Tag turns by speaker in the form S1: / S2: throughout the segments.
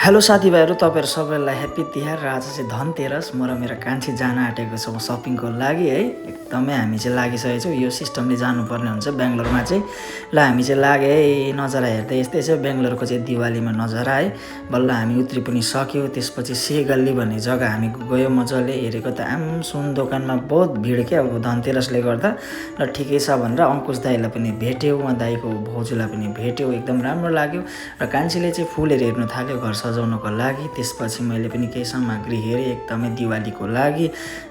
S1: Hello साथीभाइहरू, तपाईँहरू सबैलाई ह्याप्पी तिहार। र आज चाहिँ धनतेरस, म र मेरो कान्छी जान आँटेको छौँ सपिङको लागि है। एकदमै हामी चाहिँ लागिसकेको छौँ। यो सिस्टमले जानुपर्ने हुन्छ बेङ्गलोरमा चाहिँ। ल हामी चाहिँ लागे है। नजारा हेर्दै यस्तै छ बेङ्गलोरको चाहिँ दिवालीमा नजारा है। बल्ल हामी उत्रि पनि सक्यो। त्यसपछि सेगल्ली भन्ने जग्गा हामी गयो, मजाले हेरेको त सुन दोकानमा बहुत भिड क्या अब धनतेरसले गर्दा। र ठिकै छ भनेर अङ्कुश दाईलाई पनि भेट्यौँ, उहाँ दाईको भाउजूलाई पनि भेट्यौँ। एकदम राम्रो लाग्यो। र कान्छीले चाहिँ फुलहरू हेर्नु थाल्यो घर सजाउनको लागि। त्यसपछि मैले पनि केही सामग्री हेरेँ एकदमै दिवालीको लागि।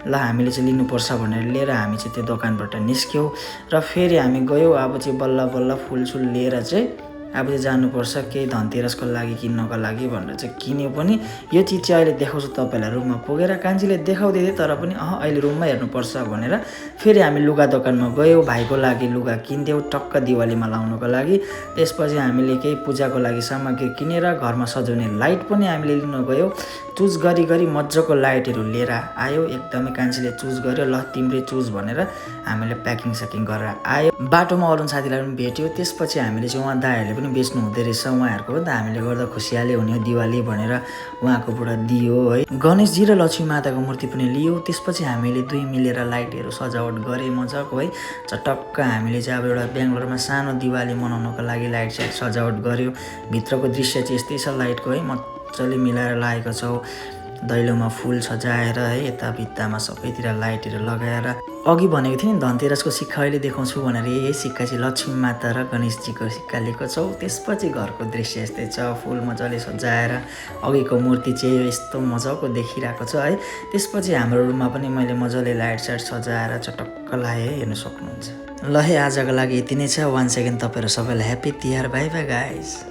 S1: ल हामीले चाहिँ लिनुपर्छ भनेर लिएर हामी चाहिँ त्यो दोकानबाट निस्क्यौँ र फेरि हामी गयौँ। अब चाहिँ बल्ल बल्ल फुलसुल लिएर चाहिँ अब चाहिँ जानुपर्छ केही धनतेरसको लागि किन्नको लागि भनेर चाहिँ किन्यो पनि। यो चिज चाहिँ अहिले देखाउँछु तपाईँलाई रुममा पुगेर। कान्छीले देखाउँदै थिएँ तर पनि अहिले रुममा हेर्नुपर्छ भनेर फेरि हामी लुगा दोकानमा गयौँ। भाइको लागि लुगा किनिदियौँ टक्क दिवालीमा लाउनको लागि। त्यसपछि हामीले केही पूजाको लागि सामग्री किनेर घरमा सजाउने लाइट पनि हामीले लिन गयौँ। चुज गरी मजाको लाइटहरू लिएर आयो। एकदमै कान्छीले चुज गर्यो, ल तिम्रै चुज भनेर हामीले प्याकिङ सेकिङ गरेर आयो। बाटोमा अरू साथीलाई पनि भेट्यो। त्यसपछि हामीले चाहिँ उहाँ दाइहरूले पनि बेच्नु हुँदो रहेछ उहाँहरूको पनि त हामीले गर्दा खुसियाली हुने हो दिवाली भनेर उहाँकोबाट दियो है। गणेशजी र लक्ष्मी माताको मूर्ति पनि लियो। त्यसपछि हामीले दुई मिलेर लाइटहरू सजावट गरे मजाको है। चटक्क हामीले चाहिँ अब एउटा बेङ्गलोरमा सानो दिवाली मनाउनको लागि लाइट साइट सजावट गऱ्यो। भित्रको दृश्य चाहिँ यस्तै छ लाइटको है। मजाले मिलाएर लागेको छौँ। दैलोमा फुल सजाएर है, यता भित्तामा सबैतिर लाइटहरू लगाएर। अघि भनेको थिएँ नि धनतेरसको सिक्का अहिले देखाउँछु भनेर, यही सिक्का चाहिँ लक्ष्मी माता र गणेशजीको सिक्का लिएको छौँ। त्यसपछि घरको दृश्य यस्तै छ, फुल मजाले सजाएर। अघिको मूर्ति चाहिँ यस्तो मजाको देखिरहेको छ है। त्यसपछि हाम्रो रुममा पनि मैले मजाले लाइट साइट सजाएर चटक्क लगाएँ, हेर्नु सक्नुहुन्छ। ल है, आजको लागि यति नै छ। वान सेकेन्ड तपाईँहरू सबैलाई happy Tihar. By by guys.